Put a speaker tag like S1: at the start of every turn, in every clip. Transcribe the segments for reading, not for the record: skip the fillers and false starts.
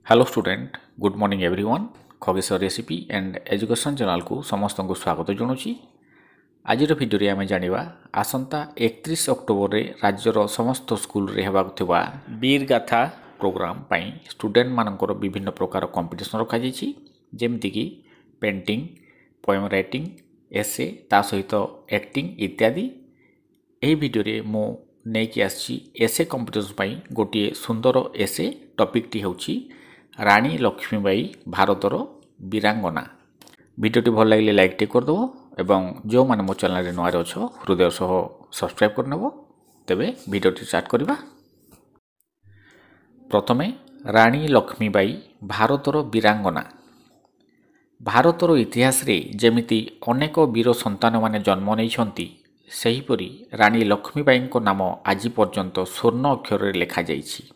S1: Hello student good morning everyone Khageshwar recipe and education channel को समस्त को स्वागत जनाऊँगी। आज भिडियो आम जाना आसंता 31 अक्टोबर रे राज्यर समस्त स्कूल रे हेबाकुथिबा वीर गाथा प्रोग्राम पाई स्टूडेंट मानकर विभिन्न प्रकार कंपटीशन रखा जायछि जेमति कि पेंटिंग पोएम राइटिंग एसे ता सहित एक्टिंग इत्यादि। एही भिडियो रे मो नेकी आछि एसे कंपटीशन पाई गोटे सुंदर एसे टॉपिक टी होछि रानी लक्ष्मीबाई भारतर वीरांगना। भिडियोटी भल लगे लाइक टे करदेव एवं जो मैंने मो चैनल नुआ अच्छ हृदय सह सब्सक्राइब करनेब। तेबे भिडियोटी स्टार्ट करवा। प्रथमे रानी लक्ष्मीबाई भारतर वीरांगना। भारतर इतिहास रे जेमिति अनेक वीर संतान माने जन्म नहीं सेहीपरि रानी लक्ष्मीबाई नाम आज पर्यंत स्वर्ण अक्षर लेखा जाइछि।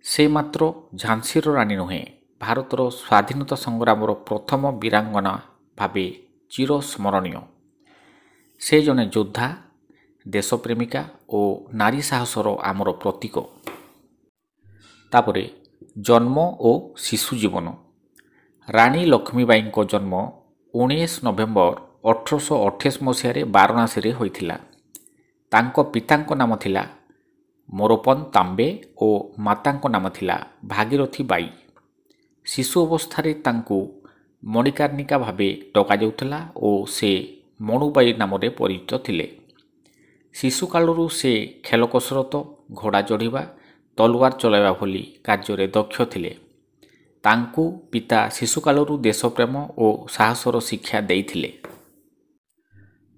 S1: से मात्र झांसीर रानी नुहे भारतर स्वाधीनता संग्राम प्रथम वीरांगना भावे चिरस्मरणीय। से जने योद्धा देशप्रेमिका और नारी साहसर आमर प्रतीक। तापरे जन्म और शिशु जीवन। रानी लक्ष्मीबाई जन्म 19 नवेम्बर 1828 मसीह वाराणसी होइथिला। तांको पितांको नाम थिला मोरोपन तांबे और मातांको नाम थिला भागीरथी बाई। शिशु अवस्था तांको मणिकार्णिका भावे डका जाउथला और से मणुबाई नाम परिचित थिले। शिशु कालरू से खेल कसरत घोड़ा चढ़िबा तलवार चलाइबा भली कार्य दक्ष थिले। तांको पिता शिशु कालरू देशप्रेम और साहसर शिक्षा देइथिले।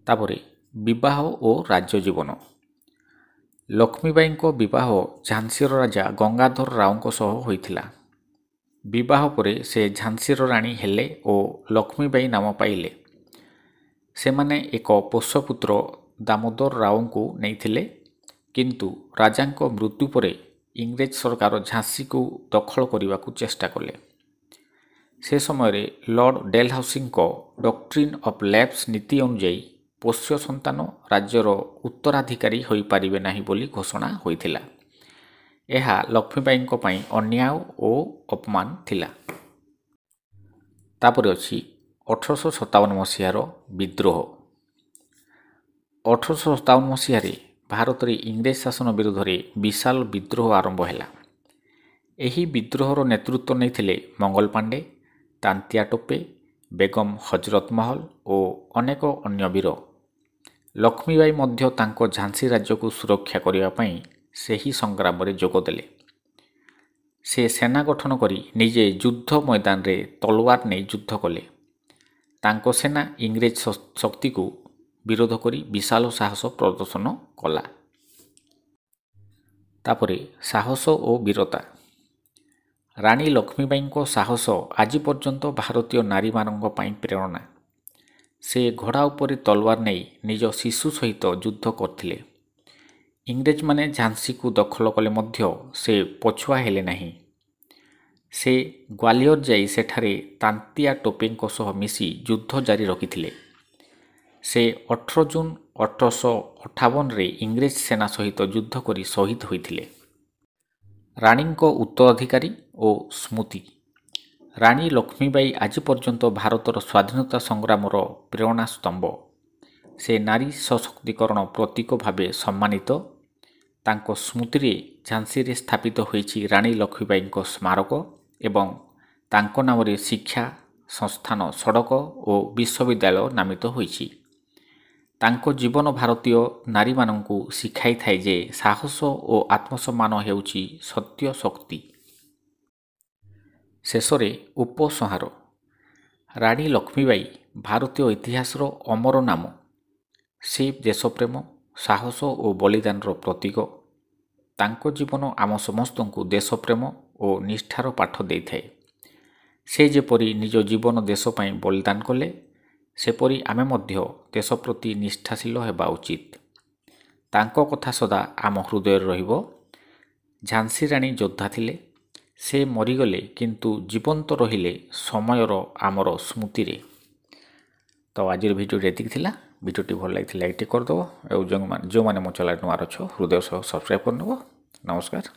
S1: तापरे विवाह और राज्य जीवन। लक्ष्मीबाई विवाह झांसीर राजा गंगाधर राव सह होइथिला। विवाह परे से झांसीर रानी हेले और लक्ष्मीबाई नाम पाइले। से माने एक पोष्यपुत्र दामोदर राव को नैथिले, किंतु राजा मृत्यु परे इंग्रेज सरकार झांसी को दखल करने को चेष्टा कले। से समय Lord Dalhousie doctrine of lapse नीति अनुଯାयी पोष्य संतान राज्यर उत्तराधिकारी होई पारिबे नाही बोली घोषणा होइथिला। एहा लक्ष्मीबाई पई अन्याय और अपमान थिला। तापरे अछि 1857 मसीहार विद्रोह। 1857 मसीह भारत रे इंग्रेज शासन विरुद्ध रे विशाल विद्रोह आरंभ हैला। एही विद्रोहर नेतृत्व नैथिले मंगल पांडे, तांतिया टोपे, बेगम हजरत महल और अनेक अन्य वीर। लक्ष्मीबाई मध्य तांको झांसी राज्य को सुरक्षा करिया पई सेही संग्राम रे जोग देले। से सेना गठन करी निजे युद्ध मैदान रे तलवार नै युद्ध कले। तांको सेना इंग्रेज शक्ति को विरोध करी विशाल साहस प्रदर्शन कला। तापरे साहस और वीरता। रानी लक्ष्मीबाई साहस आज पर्यंत भारतीय नारी मानक पई प्रेरणा। से घोड़ा उपरे तलवार नहीं निज शिशु सहित युद्ध करथिले। इंग्रेज माने झांसी को दखल कले मध्य से पछुआ हेले नहीं। से ग्वालियर जाई सेठारे तांतिया टोपेंको सह मिसी युद्ध जारी रखिथिले। से 18 जून 1858 रे इंग्रेज सेना सहित युद्ध करी शहीद होइथिले। रानी उत्तराधिकारी और स्मृति। रानी लक्ष्मीबाई आज पर्यंत भारतर स्वाधीनता संग्राम प्रेरणा स्तंभ। से नारी सशक्तिकरण प्रतीक भावे सम्मानित। तांको स्मृति रे झांसी रे स्थापित होइछि रानी लक्ष्मीबाई स्मारक एवं तांको नाम रे शिक्षा संस्थान सड़क और विश्वविद्यालय नामित होइछि। तांको जीवन भारतीय नारी माननकु शिखाई थाए जे साहस और आत्मसम्मान हेउछि सत्य शक्ति। शेषरे उपसंहार। रानी लक्ष्मीबाई भारतीय इतिहास अमर नाम। से देशप्रेम साहस और बलिदान प्रतीक। तांको जीवन आम समस्त को देशप्रेम और निष्ठार पाठ देइथाए। से जेपरी निज जीवन देश पई बलिदान कले सेपरी आमे मध्य देश प्रति निष्ठाशील हेबा उचित। तांको कथा सदा आम हृदय रहिबो। झांसी रानी योद्धा थिले। से मरीगले किंतु जीवंत रहिले समयर आमर स्मृति रे। तो आज भिडियो एतिक थिला। भिडियोटी भल लगी लाइक करदेव और जो मैंने मो चैनल नुआ अच्छ हृदय सह सब्सक्राइब करनेब। नमस्कार।